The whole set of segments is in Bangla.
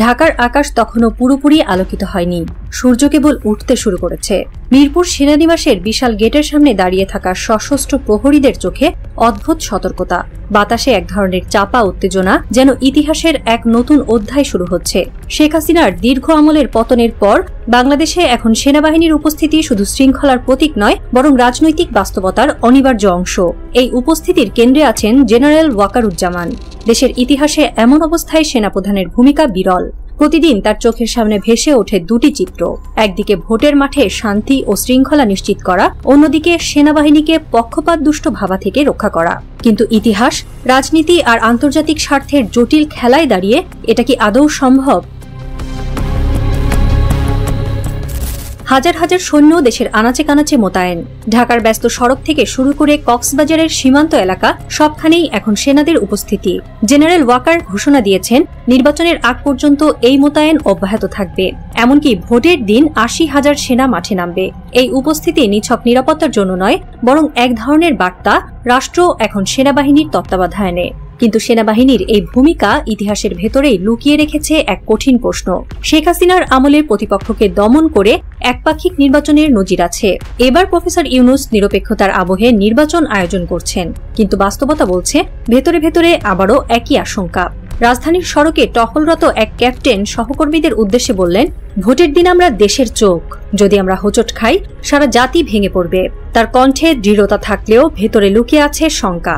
ঢাকার আকাশ তখনও পুরোপুরি আলোকিত হয়নি, সূর্য কেবল উঠতে শুরু করেছে। মিরপুর সেনানিবাসের বিশাল গেটের সামনে দাঁড়িয়ে থাকা সশস্ত্র প্রহরীদের চোখে অদ্ভুত সতর্কতা, বাতাসে এক ধরনের চাপা উত্তেজনা, যেন ইতিহাসের এক নতুন অধ্যায় শুরু হচ্ছে। শেখ হাসিনার দীর্ঘ আমলের পতনের পর বাংলাদেশে এখন সেনাবাহিনীর উপস্থিতি শুধু শৃঙ্খলার প্রতীক নয়, বরং রাজনৈতিক বাস্তবতার অনিবার্য অংশ। এই উপস্থিতির কেন্দ্রে আছেন জেনারেল ওয়াকারুজ্জামান। দেশের ইতিহাসে এমন অবস্থায় সেনাপ্রধানের ভূমিকা বিরল। প্রতিদিন তার চোখের সামনে ভেসে ওঠে দুটি চিত্র, একদিকে ভোটের মাঠে শান্তি ও শৃঙ্খলা নিশ্চিত করা, অন্যদিকে সেনাবাহিনীকে পক্ষপাতদুষ্ট ভাবা থেকে রক্ষা করা। কিন্তু ইতিহাস, রাজনীতি আর আন্তর্জাতিক স্বার্থের জটিল খেলায় দাঁড়িয়ে এটা কি আদৌ সম্ভব? হাজার হাজার সৈন্য দেশের আনাচে কানাচে মোতায়েন। ঢাকার ব্যস্ত সড়ক থেকে শুরু করে কক্সবাজারের সীমান্ত এলাকা সবখানেই এখন সেনাদের উপস্থিতি। জেনারেল ওয়াকার ঘোষণা দিয়েছেন, নির্বাচনের আগ পর্যন্ত এই মোতায়েন অব্যাহত থাকবে। এমনকি ভোটের দিন ৮০,০০০ সেনা মাঠে নামবে। এই উপস্থিতি নিছক নিরাপত্তার জন্য নয়, বরং এক ধরনের বার্তা, রাষ্ট্র এখন সেনাবাহিনীর তত্ত্বাবধানে। কিন্তু সেনাবাহিনীর এই ভূমিকা ইতিহাসের ভেতরেই লুকিয়ে রেখেছে এক কঠিন প্রশ্ন। শেখ হাসিনার আমলের প্রতিপক্ষকে দমন করে একপাক্ষিক নির্বাচনের নজির আছে। এবার প্রফেসর ইউনূস নিরপেক্ষতার আবহে নির্বাচন আয়োজন করছেন, কিন্তু বাস্তবতা বলছে ভেতরে ভেতরে আবারও একই আশঙ্কা। রাজধানীর সড়কে টহলরত এক ক্যাপ্টেন সহকর্মীদের উদ্দেশ্যে বললেন, ভোটের দিন আমরা দেশের চোখ, যদি আমরা হোঁচট খাই সারা জাতি ভেঙে পড়বে। তার কণ্ঠে দৃঢ়তা থাকলেও ভেতরে লুকিয়ে আছে শঙ্কা।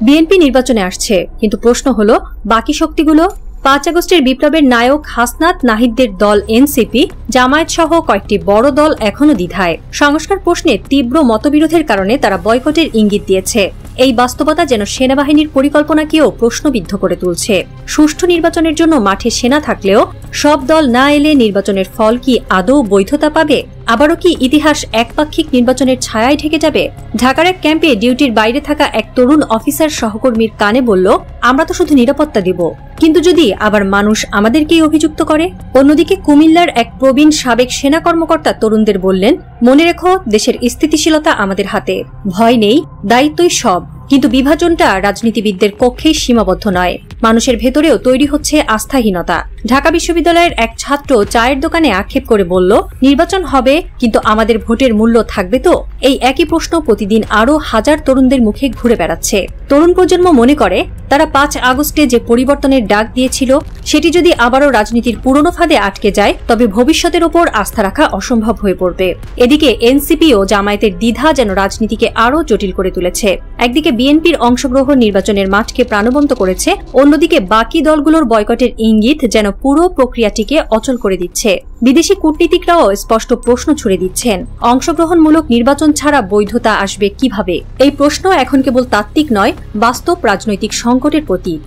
বিএনপি নির্বাচনে আসছে, কিন্তু প্রশ্ন হলো বাকি শক্তিগুলো? ৫ আগস্টের বিপ্লবের নায়ক হাসনাত নাহিদদের দল এনসিপি, জামায়াত সহ কয়েকটি বড় দল এখনো দ্বিধায়। সংস্কার প্রশ্নে তীব্র মতবিরোধের কারণে তারা বয়কটের ইঙ্গিত দিয়েছে। এই বাস্তবতা যেন সেনাবাহিনীর পরিকল্পনাকেও প্রশ্নবিদ্ধ করে তুলছে। সুষ্ঠু নির্বাচনের জন্য মাঠে সেনা থাকলেও সব দল না এলে নির্বাচনের ফল কি আদৌ বৈধতা পাবে? আবারও কি ইতিহাস একপাক্ষিক নির্বাচনের ছায়ায় ঢেকে যাবে? ঢাকার এক ক্যাম্পে ডিউটির বাইরে থাকা এক তরুণ অফিসার সহকর্মীর কানে বলল, আমরা তো শুধু নিরাপত্তা দেব, কিন্তু যদি আবার মানুষ আমাদেরকেই অভিযুক্ত করে? অন্যদিকে কুমিল্লার এক প্রবীণ সাবেক সেনা কর্মকর্তা তরুণদের বললেন, মনে রেখো, দেশের স্থিতিশীলতা আমাদের হাতে। ভয় নেই, দায়িত্বই সব। কিন্তু বিভাজনটা রাজনীতিবিদদের কক্ষেই সীমাবদ্ধ নয়, মানুষের ভেতরেও তৈরি হচ্ছে আস্থাহীনতা। ঢাকা বিশ্ববিদ্যালয়ের এক ছাত্র চায়ের দোকানে আক্ষেপ করে বলল, নির্বাচন হবে, কিন্তু আমাদের ভোটের মূল্য থাকবে তো? এই একই প্রশ্ন প্রতিদিন আরো হাজার তরুণদের মুখে ঘুরে বেড়াচ্ছে। তরুণ প্রজন্ম মনে করে, তারা ৫ আগস্টে যে পরিবর্তনের ডাক দিয়েছিল, সেটি যদি আবারও রাজনীতির পুরনো ফাঁদে আটকে যায়, তবে ভবিষ্যতের ওপর আস্থা রাখা অসম্ভব হয়ে পড়বে। এদিকে এনসিপি ও জামায়াতের দ্বিধা যেন রাজনীতিকে আরো জটিল করে তুলেছে। একদিকে বিএনপির অংশগ্রহণ নির্বাচনের মাঠকে প্রাণবন্ত করেছে, অন্যদিকে বাকি দলগুলোর বয়কটের ইঙ্গিত যেন পুরো প্রক্রিয়াটিকে অচল করে দিচ্ছে। বিদেশি কূটনীতিকরাও স্পষ্ট প্রশ্ন ছুড়ে দিচ্ছেন, অংশগ্রহণমূলক নির্বাচন ছাড়া বৈধতা আসবে কিভাবে? এই প্রশ্ন এখন কেবল তাত্ত্বিক নয়, বাস্তব রাজনৈতিক সংকটের প্রতীক।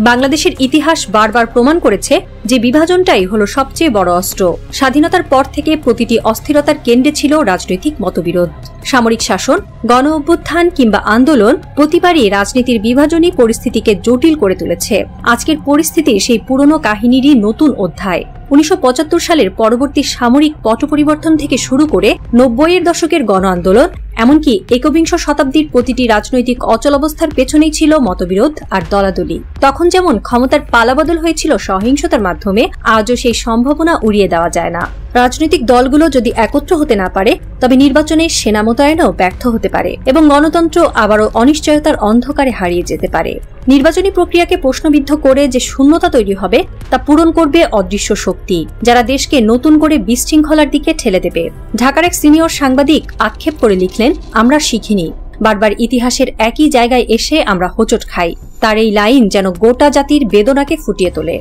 বাংলাদেশের ইতিহাস বারবার প্রমাণ করেছে যে বিভাজনটাই হলো সবচেয়ে বড় অস্ত্র। স্বাধীনতার পর থেকে প্রতিটি অস্থিরতার কেন্দ্রে ছিল রাজনৈতিক মতবিরোধ। সামরিক শাসন, গণ অভ্যুত্থান কিংবা আন্দোলন, প্রতিবারই রাজনীতির বিভাজনই পরিস্থিতিকে জটিল করে তুলেছে। আজকের পরিস্থিতি সেই পুরনো কাহিনীরই নতুন অধ্যায়। ১৯৭৫ সালের পরবর্তী সামরিক পট পরিবর্তন থেকে শুরু করে ৯০-এর দশকের গণ আন্দোলন, এমনকি একবিংশ শতাব্দীর প্রতিটি রাজনৈতিক অচলাবস্থার পেছনেই ছিল মতবিরোধ আর দলাদলি। তখন যেমন ক্ষমতার পালাবদল হয়েছিল সহিংসতার মাধ্যমে, আজও সেই সম্ভাবনা উড়িয়ে দেওয়া যায় না। রাজনৈতিক দলগুলো যদি একত্র হতে না পারে, তবে নির্বাচনে সেনা মোতায়েনও ব্যর্থ হতে পারে এবং গণতন্ত্র আবারও অনিশ্চয়তার অন্ধকারে হারিয়ে যেতে পারে। নির্বাচনী প্রক্রিয়াকে প্রশ্নবিদ্ধ করে যে শূন্যতা তৈরি হবে, তা পূরণ করবে অদৃশ্য শক্তি, যারা দেশকে নতুন করে বিশৃঙ্খলার দিকে ঠেলে দেবে। ঢাকার এক সিনিয়র সাংবাদিক আক্ষেপ করে লিখলেন, আমরা শিখিনি, বারবার ইতিহাসের একই জায়গায় এসে আমরা হোঁচট খাই। তার এই লাইন যেন গোটা জাতির বেদনাকে ফুটিয়ে তোলে।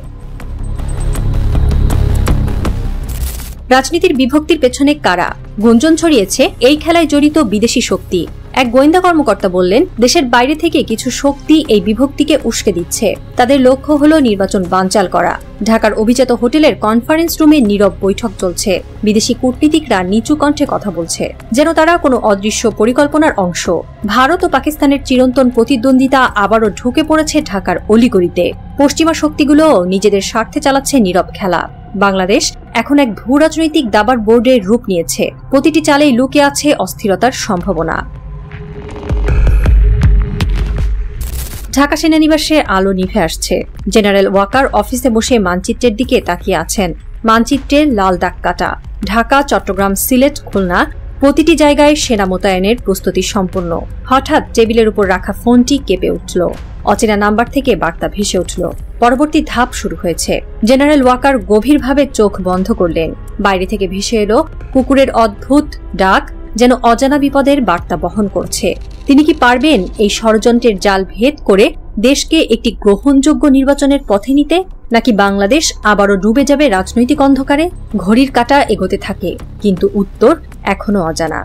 রাজনীতির বিভক্তির পেছনে কারা? গুঞ্জন ছড়িয়েছে এই খেলায় জড়িত বিদেশি শক্তি। এক গোয়েন্দা কর্মকর্তা বললেন, দেশের বাইরে থেকে কিছু শক্তি এই বিভক্তিকে উস্কে দিচ্ছে। তাদের লক্ষ্য হলো নির্বাচন বানচাল করা। ঢাকার অভিজাত হোটেলের কনফারেন্স রুমে নীরব বৈঠক চলছে। বিদেশি কূটনীতিকরা নিচু কণ্ঠে কথা বলছে, যেন তারা কোনো অদৃশ্য পরিকল্পনার অংশ। ভারত ও পাকিস্তানের চিরন্তন প্রতিদ্বন্দ্বিতা আবারও ঢুকে পড়েছে ঢাকার অলিগলিতে। পশ্চিমা শক্তিগুলো নিজেদের স্বার্থে চালাচ্ছে নীরব খেলা। বাংলাদেশ এখন এক ভূ রাজনৈতিক দাবার বোর্ডের রূপ নিয়েছে। প্রতিটি চালেই লুকিয়ে আছে অস্থিরতার সম্ভাবনা। ঢাকা সেনানিবাসে আলো নিভে আসছে। জেনারেল ওয়াকার অফিসে বসে মানচিত্রের দিকে তাকিয়ে আছেন। মানচিত্রের লাল দাগ কাটা। ঢাকা, চট্টগ্রাম, সিলেট, খুলনা প্রতিটি জায়গায় সেনা মোতায়েনের প্রস্তুতি সম্পূর্ণ। হঠাৎ টেবিলের উপর রাখা ফোনটি কেঁপে উঠল। অচেনা নাম্বার থেকে বার্তা ভেসে উঠল। পরবর্তী ধাপ শুরু হয়েছে। জেনারেল ওয়াকার গভীরভাবে চোখ বন্ধ করলেন। বাইরে থেকে ভেসে এলো কুকুরের অদ্ভুত ডাক, যেন অজানা বিপদের বার্তা বহন করছে। তিনি কি পারবেন এই ষড়যন্ত্রের জাল ভেদ করে দেশকে একটি গ্রহণযোগ্য নির্বাচনের পথে নিতে, নাকি বাংলাদেশ আবারও ডুবে যাবে রাজনৈতিক অন্ধকারে? ঘড়ির কাঁটা এগোতে থাকে, কিন্তু উত্তর এখনো অজানা।